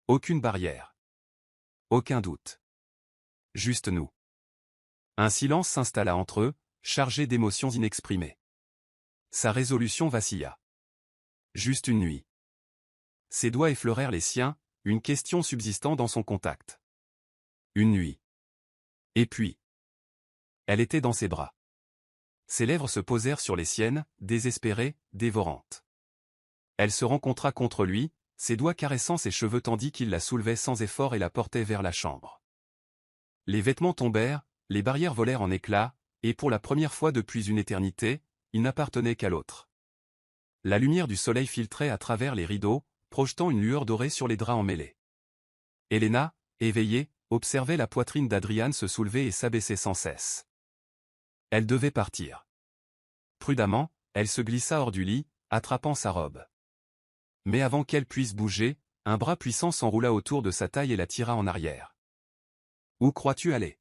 Aucune barrière. Aucun doute. Juste nous. Un silence s'installa entre eux, chargé d'émotions inexprimées. Sa résolution vacilla. Juste une nuit. Ses doigts effleurèrent les siens, une question subsistant dans son contact. Une nuit. Et puis. Elle était dans ses bras. Ses lèvres se posèrent sur les siennes, désespérées, dévorantes. Elle se rencontra contre lui, ses doigts caressant ses cheveux tandis qu'il la soulevait sans effort et la portait vers la chambre. Les vêtements tombèrent, les barrières volèrent en éclats, et pour la première fois depuis une éternité, ils n'appartenaient qu'à l'autre. La lumière du soleil filtrait à travers les rideaux, projetant une lueur dorée sur les draps emmêlés. Elena, éveillée, observait la poitrine d'Adrian se soulever et s'abaisser sans cesse. Elle devait partir. Prudemment, elle se glissa hors du lit, attrapant sa robe. Mais avant qu'elle puisse bouger, un bras puissant s'enroula autour de sa taille et la tira en arrière. « Où crois-tu aller »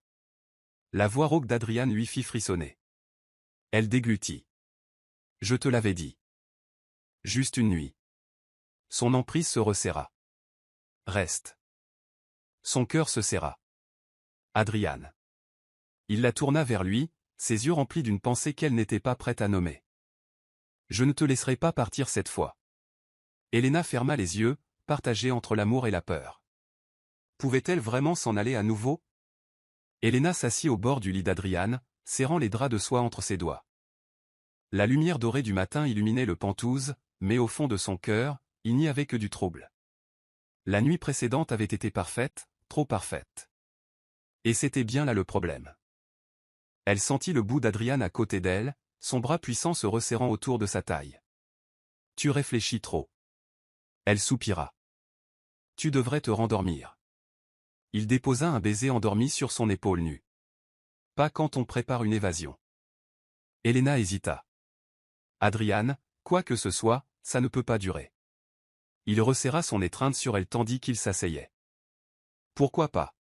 La voix rauque d'Adrian lui fit frissonner. Elle déglutit. « Je te l'avais dit. Juste une nuit. » Son emprise se resserra. « Reste. » Son cœur se serra. « Adrian. » Il la tourna vers lui, ses yeux remplis d'une pensée qu'elle n'était pas prête à nommer. « Je ne te laisserai pas partir cette fois. » Elena ferma les yeux, partagée entre l'amour et la peur. Pouvait-elle vraiment s'en aller à nouveau? Elena s'assit au bord du lit d'Adrian, serrant les draps de soie entre ses doigts. La lumière dorée du matin illuminait le Penthouse, mais au fond de son cœur, il n'y avait que du trouble. La nuit précédente avait été parfaite, trop parfaite. Et c'était bien là le problème. Elle sentit le bout d'Adrian à côté d'elle, son bras puissant se resserrant autour de sa taille. « Tu réfléchis trop. » Elle soupira. « Tu devrais te rendormir. » Il déposa un baiser endormi sur son épaule nue. « Pas quand on prépare une évasion. » Elena hésita. « Adrian, quoi que ce soit, ça ne peut pas durer. » Il resserra son étreinte sur elle tandis qu'il s'asseyait. « Pourquoi pas ?»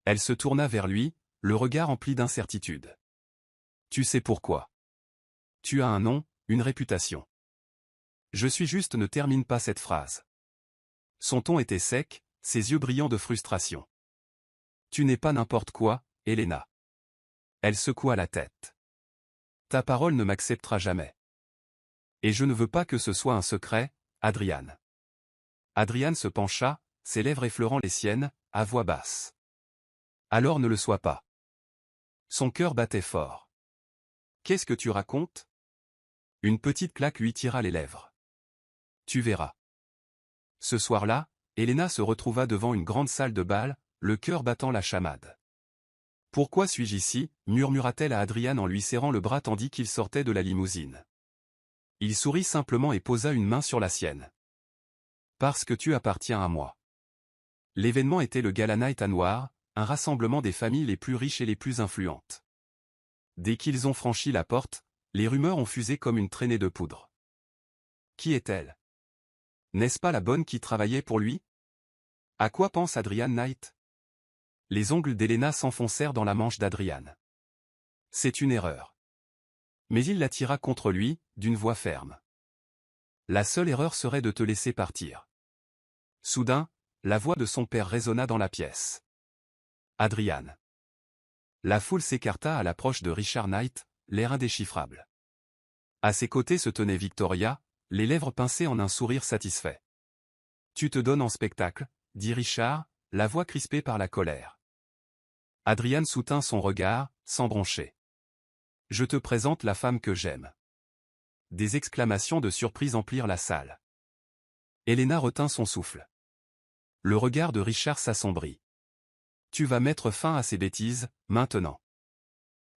Elle se tourna vers lui, le regard empli d'incertitude. « Tu sais pourquoi. Tu as un nom, une réputation. » Je suis juste ne termine pas cette phrase. Son ton était sec, ses yeux brillants de frustration. Tu n'es pas n'importe quoi, Elena. Elle secoua la tête. Ta parole ne m'acceptera jamais. Et je ne veux pas que ce soit un secret, Adrian. Adrian se pencha, ses lèvres effleurant les siennes, à voix basse. Alors ne le sois pas. Son cœur battait fort. Qu'est-ce que tu racontes? Une petite claque lui tira les lèvres. Tu verras. Ce soir-là, Elena se retrouva devant une grande salle de bal, le cœur battant la chamade. « Pourquoi suis-je ici » murmura-t-elle à Adrian en lui serrant le bras tandis qu'il sortait de la limousine. Il sourit simplement et posa une main sur la sienne. « Parce que tu appartiens à moi. » L'événement était le Gala Night à Noir, un rassemblement des familles les plus riches et les plus influentes. Dès qu'ils ont franchi la porte, les rumeurs ont fusé comme une traînée de poudre. Qui est-elle? N'est-ce pas la bonne qui travaillait pour lui? À quoi pense Adrian Knight? Les ongles d'Elena s'enfoncèrent dans la manche d'Adrian. C'est une erreur. Mais il la tira contre lui, d'une voix ferme. La seule erreur serait de te laisser partir. Soudain, la voix de son père résonna dans la pièce. Adrian. La foule s'écarta à l'approche de Richard Knight, l'air indéchiffrable. À ses côtés se tenait Victoria, les lèvres pincées en un sourire satisfait. Tu te donnes en spectacle, dit Richard, la voix crispée par la colère. Adrian soutint son regard, sans broncher. Je te présente la femme que j'aime. Des exclamations de surprise emplirent la salle. Elena retint son souffle. Le regard de Richard s'assombrit. Tu vas mettre fin à ces bêtises, maintenant.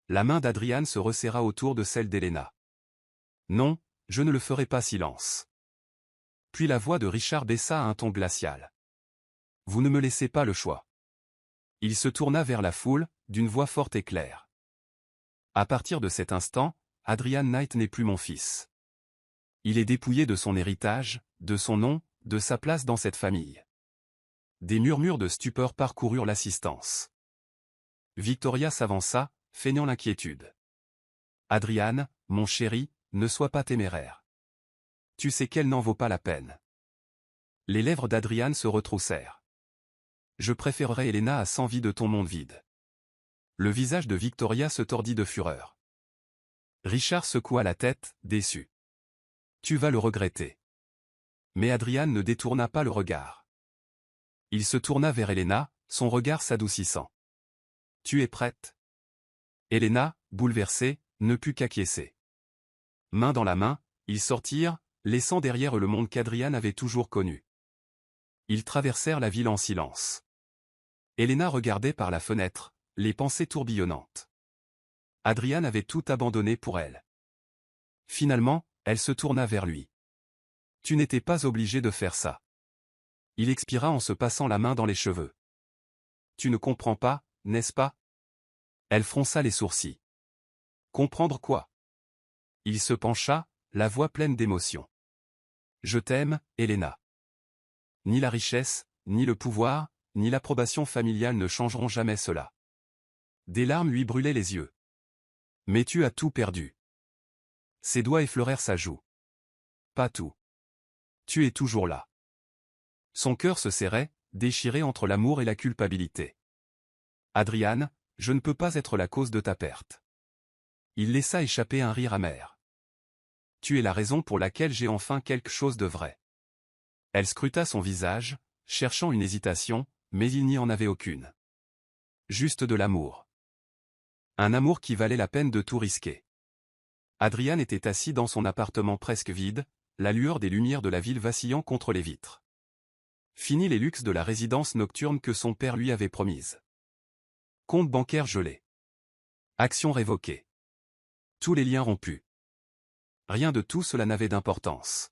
La main d'Adrian se resserra autour de celle d'Elena. Non, je ne le ferai pas, silence. Puis la voix de Richard baissa à un ton glacial. Vous ne me laissez pas le choix. Il se tourna vers la foule, d'une voix forte et claire. À partir de cet instant, Adrian Knight n'est plus mon fils. Il est dépouillé de son héritage, de son nom, de sa place dans cette famille. Des murmures de stupeur parcoururent l'assistance. Victoria s'avança, feignant l'inquiétude. Adrian, mon chéri, ne sois pas téméraire. Tu sais qu'elle n'en vaut pas la peine. Les lèvres d'Adrian se retroussèrent. Je préférerais Elena à 100 vies de ton monde vide. Le visage de Victoria se tordit de fureur. Richard secoua la tête, déçu. Tu vas le regretter. Mais Adrian ne détourna pas le regard. Il se tourna vers Elena, son regard s'adoucissant. Tu es prête? Elena, bouleversée, ne put qu'acquiescer. Main dans la main, ils sortirent, laissant derrière eux le monde qu'Adrian avait toujours connu. Ils traversèrent la ville en silence. Elena regardait par la fenêtre, les pensées tourbillonnantes. Adrian avait tout abandonné pour elle. Finalement, elle se tourna vers lui. Tu n'étais pas obligé de faire ça. Il expira en se passant la main dans les cheveux. Tu ne comprends pas, n'est-ce pas? Elle fronça les sourcils. Comprendre quoi? Il se pencha, la voix pleine d'émotion. Je t'aime, Elena. Ni la richesse, ni le pouvoir, ni l'approbation familiale ne changeront jamais cela. Des larmes lui brûlaient les yeux. Mais tu as tout perdu. Ses doigts effleurèrent sa joue. Pas tout. Tu es toujours là. Son cœur se serrait, déchiré entre l'amour et la culpabilité. Adrian, je ne peux pas être la cause de ta perte. Il laissa échapper un rire amer. Tu es la raison pour laquelle j'ai enfin quelque chose de vrai. Elle scruta son visage, cherchant une hésitation, mais il n'y en avait aucune. Juste de l'amour. Un amour qui valait la peine de tout risquer. Adrian était assis dans son appartement presque vide, la lueur des lumières de la ville vacillant contre les vitres. Fini les luxes de la résidence nocturne que son père lui avait promise. Compte bancaire gelé. Action révoquée. Tous les liens rompus. Rien de tout cela n'avait d'importance.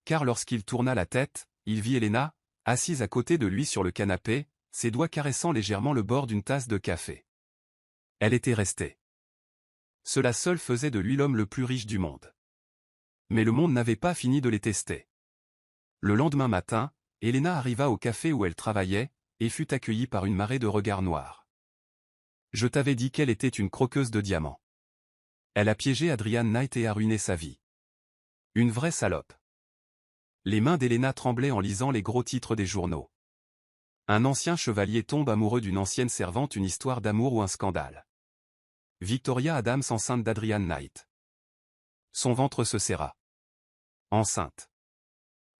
Car lorsqu'il tourna la tête, il vit Elena, assise à côté de lui sur le canapé, ses doigts caressant légèrement le bord d'une tasse de café. Elle était restée. Cela seul faisait de lui l'homme le plus riche du monde. Mais le monde n'avait pas fini de les tester. Le lendemain matin, Elena arriva au café où elle travaillait, et fut accueillie par une marée de regards noirs. Je t'avais dit qu'elle était une croqueuse de diamants. Elle a piégé Adrian Knight et a ruiné sa vie. Une vraie salope. Les mains d'Elena tremblaient en lisant les gros titres des journaux. Un ancien chevalier tombe amoureux d'une ancienne servante, une histoire d'amour ou un scandale. Victoria Adams enceinte d'Adrian Knight. Son ventre se serra. Enceinte.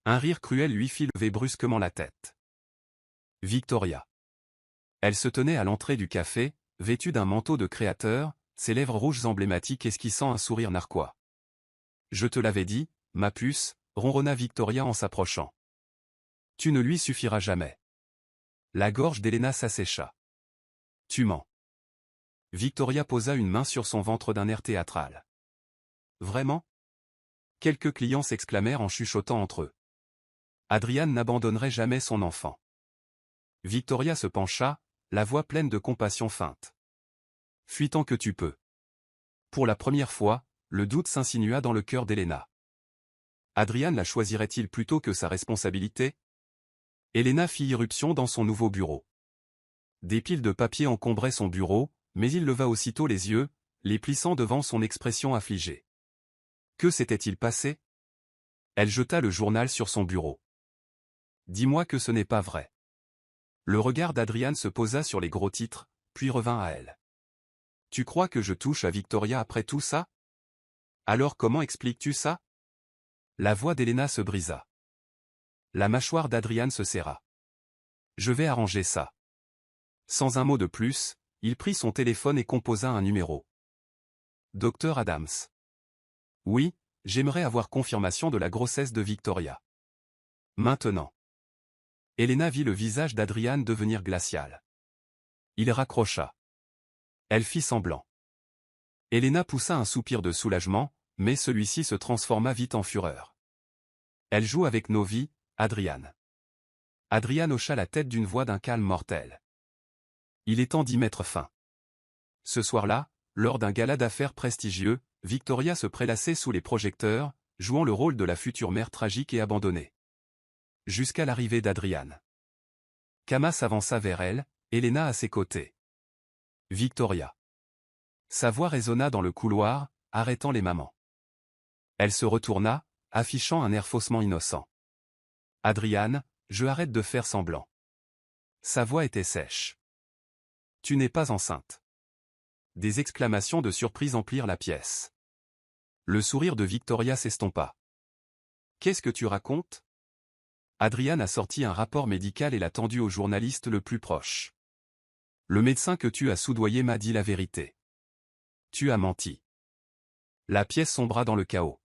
Un rire cruel lui fit lever brusquement la tête. Victoria. Elle se tenait à l'entrée du café, vêtue d'un manteau de créateur, ses lèvres rouges emblématiques esquissant un sourire narquois. Je te l'avais dit, ma puce, ronronna Victoria en s'approchant. Tu ne lui suffiras jamais. La gorge d'Elena s'assécha. Tu mens. Victoria posa une main sur son ventre d'un air théâtral. Vraiment? Quelques clients s'exclamèrent en chuchotant entre eux. Adrian n'abandonnerait jamais son enfant. Victoria se pencha, la voix pleine de compassion feinte. Fuis tant que tu peux. Pour la première fois, le doute s'insinua dans le cœur d'Elena. Adrian la choisirait-il plutôt que sa responsabilité? Elena fit irruption dans son nouveau bureau. Des piles de papier encombraient son bureau, mais il leva aussitôt les yeux, les plissant devant son expression affligée. Que s'était-il passé? Elle jeta le journal sur son bureau. Dis-moi que ce n'est pas vrai. Le regard d'Adrian se posa sur les gros titres, puis revint à elle. Tu crois que je touche à Victoria après tout ça? Alors comment expliques-tu ça? La voix d'Elena se brisa. La mâchoire d'Adrian se serra. Je vais arranger ça. Sans un mot de plus, il prit son téléphone et composa un numéro. Docteur Adams. Oui, j'aimerais avoir confirmation de la grossesse de Victoria. Maintenant. Elena vit le visage d'Adrian devenir glacial. Il raccrocha. Elle fit semblant. Elena poussa un soupir de soulagement, mais celui-ci se transforma vite en fureur. Elle joue avec nos vies, Adrian. Adrian hocha la tête d'une voix d'un calme mortel. Il est temps d'y mettre fin. Ce soir-là, lors d'un gala d'affaires prestigieux, Victoria se prélassait sous les projecteurs, jouant le rôle de la future mère tragique et abandonnée. Jusqu'à l'arrivée d'Adrian. Kama s'avança vers elle, Elena à ses côtés. Victoria. Sa voix résonna dans le couloir, arrêtant les mamans. Elle se retourna, affichant un air faussement innocent. Adrian, je arrête de faire semblant. Sa voix était sèche. Tu n'es pas enceinte. Des exclamations de surprise emplirent la pièce. Le sourire de Victoria s'estompa. Qu'est-ce que tu racontes? Adrian a sorti un rapport médical et l'a tendu au journaliste le plus proche. Le médecin que tu as soudoyé m'a dit la vérité. Tu as menti. La pièce sombra dans le chaos.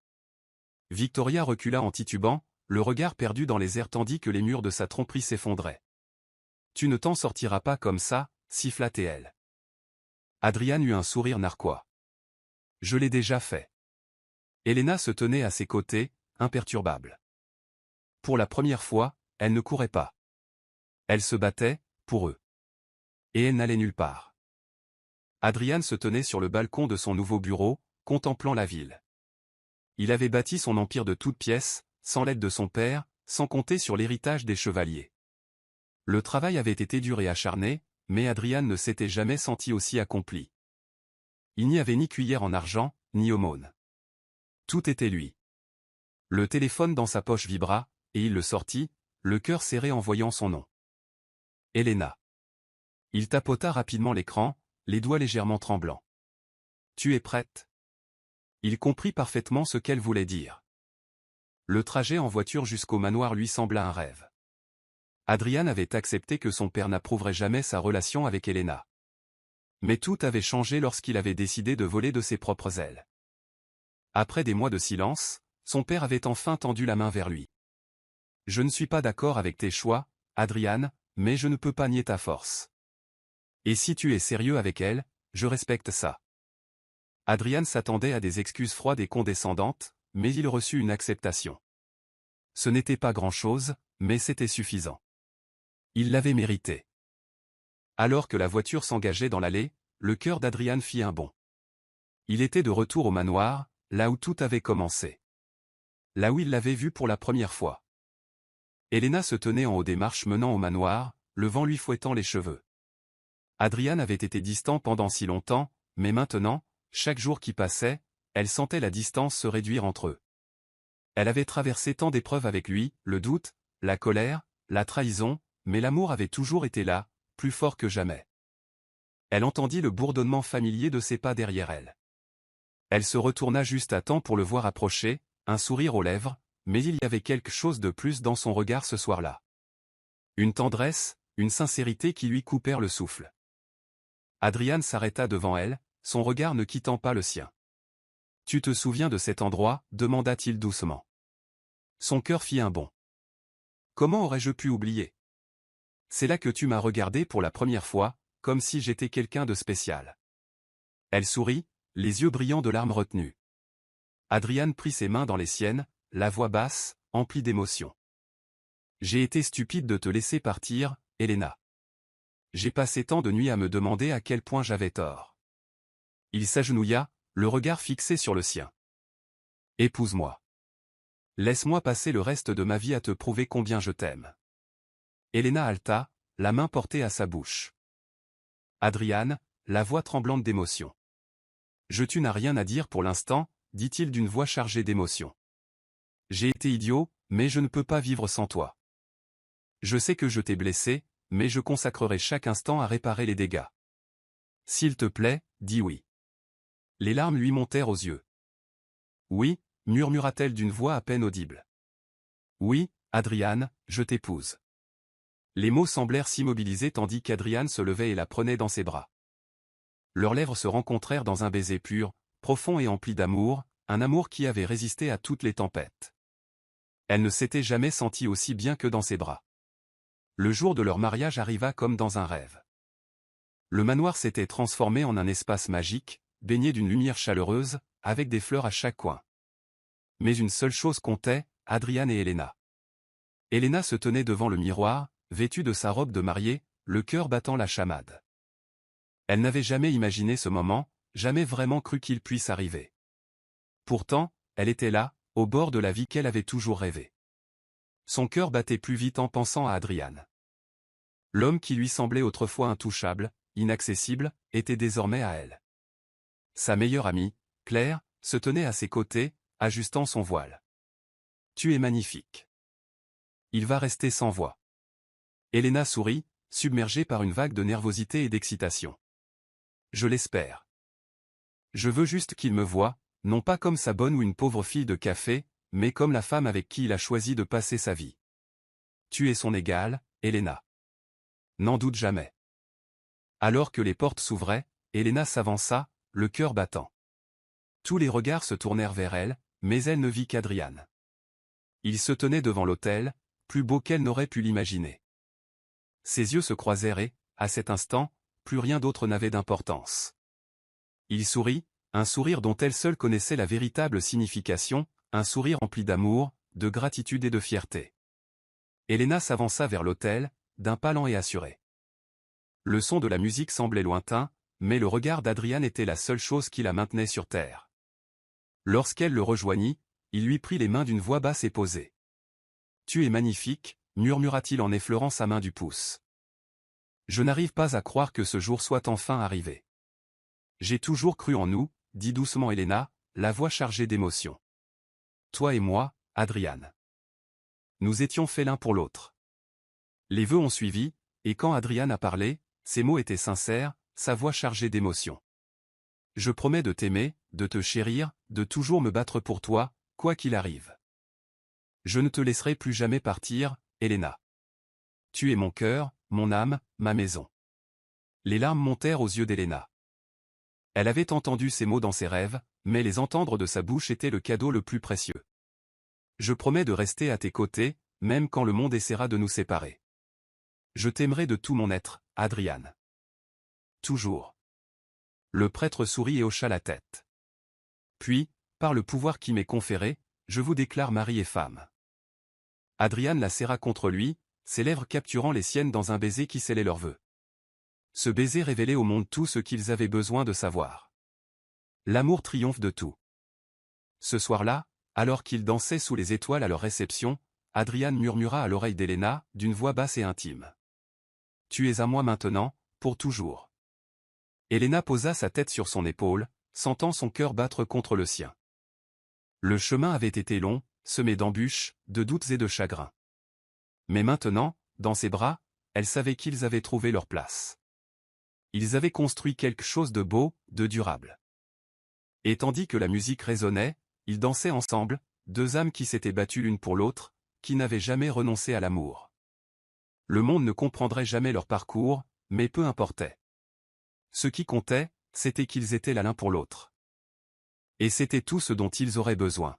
Victoria recula en titubant, le regard perdu dans les airs tandis que les murs de sa tromperie s'effondraient. Tu ne t'en sortiras pas comme ça, siffla-t-elle. Adrian eut un sourire narquois. Je l'ai déjà fait. Elena se tenait à ses côtés, imperturbable. Pour la première fois, elle ne courait pas. Elle se battait, pour eux. Et elle n'allait nulle part. Adrian se tenait sur le balcon de son nouveau bureau, contemplant la ville. Il avait bâti son empire de toutes pièces, sans l'aide de son père, sans compter sur l'héritage des chevaliers. Le travail avait été dur et acharné, mais Adrian ne s'était jamais senti aussi accompli. Il n'y avait ni cuillère en argent, ni aumône. Tout était lui. Le téléphone dans sa poche vibra, et il le sortit, le cœur serré en voyant son nom. Elena. Il tapota rapidement l'écran, les doigts légèrement tremblants. Tu es prête? Il comprit parfaitement ce qu'elle voulait dire. Le trajet en voiture jusqu'au manoir lui sembla un rêve. Adrian avait accepté que son père n'approuverait jamais sa relation avec Elena. Mais tout avait changé lorsqu'il avait décidé de voler de ses propres ailes. Après des mois de silence, son père avait enfin tendu la main vers lui. Je ne suis pas d'accord avec tes choix, Adrian, mais je ne peux pas nier ta force. Et si tu es sérieux avec elle, je respecte ça. Adrian s'attendait à des excuses froides et condescendantes, mais il reçut une acceptation. Ce n'était pas grand-chose, mais c'était suffisant. Il l'avait mérité. Alors que la voiture s'engageait dans l'allée, le cœur d'Adrian fit un bond. Il était de retour au manoir, là où tout avait commencé. Là où il l'avait vue pour la première fois. Elena se tenait en haut des marches menant au manoir, le vent lui fouettant les cheveux. Adrian avait été distant pendant si longtemps, mais maintenant, chaque jour qui passait, elle sentait la distance se réduire entre eux. Elle avait traversé tant d'épreuves avec lui, le doute, la colère, la trahison, mais l'amour avait toujours été là, plus fort que jamais. Elle entendit le bourdonnement familier de ses pas derrière elle. Elle se retourna juste à temps pour le voir approcher, un sourire aux lèvres, mais il y avait quelque chose de plus dans son regard ce soir-là. Une tendresse, une sincérité qui lui coupèrent le souffle. Adrian s'arrêta devant elle, son regard ne quittant pas le sien. « Tu te souviens de cet endroit » demanda-t-il doucement. Son cœur fit un bond. Comment aurais-je pu oublier? C'est là que tu m'as regardé pour la première fois, comme si j'étais quelqu'un de spécial. Elle sourit, les yeux brillants de larmes retenues. Adrian prit ses mains dans les siennes, la voix basse, emplie d'émotion. J'ai été stupide de te laisser partir, Elena. J'ai passé tant de nuits à me demander à quel point j'avais tort. Il s'agenouilla, le regard fixé sur le sien. Épouse-moi. Laisse-moi passer le reste de ma vie à te prouver combien je t'aime. Elena halta, la main portée à sa bouche. Adrian, la voix tremblante d'émotion. Tu n'as rien à dire pour l'instant, dit-il d'une voix chargée d'émotion. J'ai été idiot, mais je ne peux pas vivre sans toi. Je sais que je t'ai blessé, mais je consacrerai chaque instant à réparer les dégâts. S'il te plaît, dis oui. Les larmes lui montèrent aux yeux. Oui, murmura-t-elle d'une voix à peine audible. Oui, Adrian, je t'épouse. Les mots semblèrent s'immobiliser tandis qu'Adrian se levait et la prenait dans ses bras. Leurs lèvres se rencontrèrent dans un baiser pur, profond et empli d'amour, un amour qui avait résisté à toutes les tempêtes. Elle ne s'était jamais sentie aussi bien que dans ses bras. Le jour de leur mariage arriva comme dans un rêve. Le manoir s'était transformé en un espace magique, baigné d'une lumière chaleureuse, avec des fleurs à chaque coin. Mais une seule chose comptait, Adrian et Elena. Elena se tenait devant le miroir, vêtue de sa robe de mariée, le cœur battant la chamade. Elle n'avait jamais imaginé ce moment, jamais vraiment cru qu'il puisse arriver. Pourtant, elle était là, au bord de la vie qu'elle avait toujours rêvée. Son cœur battait plus vite en pensant à Adrian. L'homme qui lui semblait autrefois intouchable, inaccessible, était désormais à elle. Sa meilleure amie, Claire, se tenait à ses côtés, ajustant son voile. Tu es magnifique. il va rester sans voix. Elena sourit, submergée par une vague de nervosité et d'excitation. Je l'espère. Je veux juste qu'il me voie, non pas comme sa bonne ou une pauvre fille de café, mais comme la femme avec qui il a choisi de passer sa vie. Tu es son égale, Elena. N'en doute jamais. Alors que les portes s'ouvraient, Elena s'avança, le cœur battant. Tous les regards se tournèrent vers elle, mais elle ne vit qu'Adrian. Il se tenait devant l'autel, plus beau qu'elle n'aurait pu l'imaginer. Ses yeux se croisèrent et, à cet instant, plus rien d'autre n'avait d'importance. Il sourit, un sourire dont elle seule connaissait la véritable signification, un sourire rempli d'amour, de gratitude et de fierté. Elena s'avança vers l'autel, d'un pas lent et assuré. Le son de la musique semblait lointain, mais le regard d'Adrian était la seule chose qui la maintenait sur terre. Lorsqu'elle le rejoignit, il lui prit les mains d'une voix basse et posée. « Tu es magnifique », murmura-t-il en effleurant sa main du pouce. « Je n'arrive pas à croire que ce jour soit enfin arrivé. »« J'ai toujours cru en nous », dit doucement Elena, la voix chargée d'émotion. « Toi et moi, Adrian. Nous étions faits l'un pour l'autre. » Les vœux ont suivi, et quand Adrian a parlé, ses mots étaient sincères, sa voix chargée d'émotion. « Je promets de t'aimer, de te chérir, de toujours me battre pour toi, quoi qu'il arrive. Je ne te laisserai plus jamais partir, Elena. Tu es mon cœur, mon âme, ma maison. » Les larmes montèrent aux yeux d'Elena. Elle avait entendu ces mots dans ses rêves, mais les entendre de sa bouche était le cadeau le plus précieux. « Je promets de rester à tes côtés, même quand le monde essaiera de nous séparer. Je t'aimerai de tout mon être, Adrian. Toujours. » Le prêtre sourit et hocha la tête. Puis, par le pouvoir qui m'est conféré, je vous déclare mari et femme. Adrian la serra contre lui, ses lèvres capturant les siennes dans un baiser qui scellait leurs vœux. Ce baiser révélait au monde tout ce qu'ils avaient besoin de savoir. L'amour triomphe de tout. Ce soir-là, alors qu'ils dansaient sous les étoiles à leur réception, Adrian murmura à l'oreille d'Elena, d'une voix basse et intime. « Tu es à moi maintenant, pour toujours. » Elena posa sa tête sur son épaule, sentant son cœur battre contre le sien. Le chemin avait été long, semé d'embûches, de doutes et de chagrins. Mais maintenant, dans ses bras, elle savait qu'ils avaient trouvé leur place. Ils avaient construit quelque chose de beau, de durable. Et tandis que la musique résonnait, ils dansaient ensemble, deux âmes qui s'étaient battues l'une pour l'autre, qui n'avaient jamais renoncé à l'amour. Le monde ne comprendrait jamais leur parcours, mais peu importait. Ce qui comptait, c'était qu'ils étaient là l'un pour l'autre. Et c'était tout ce dont ils auraient besoin.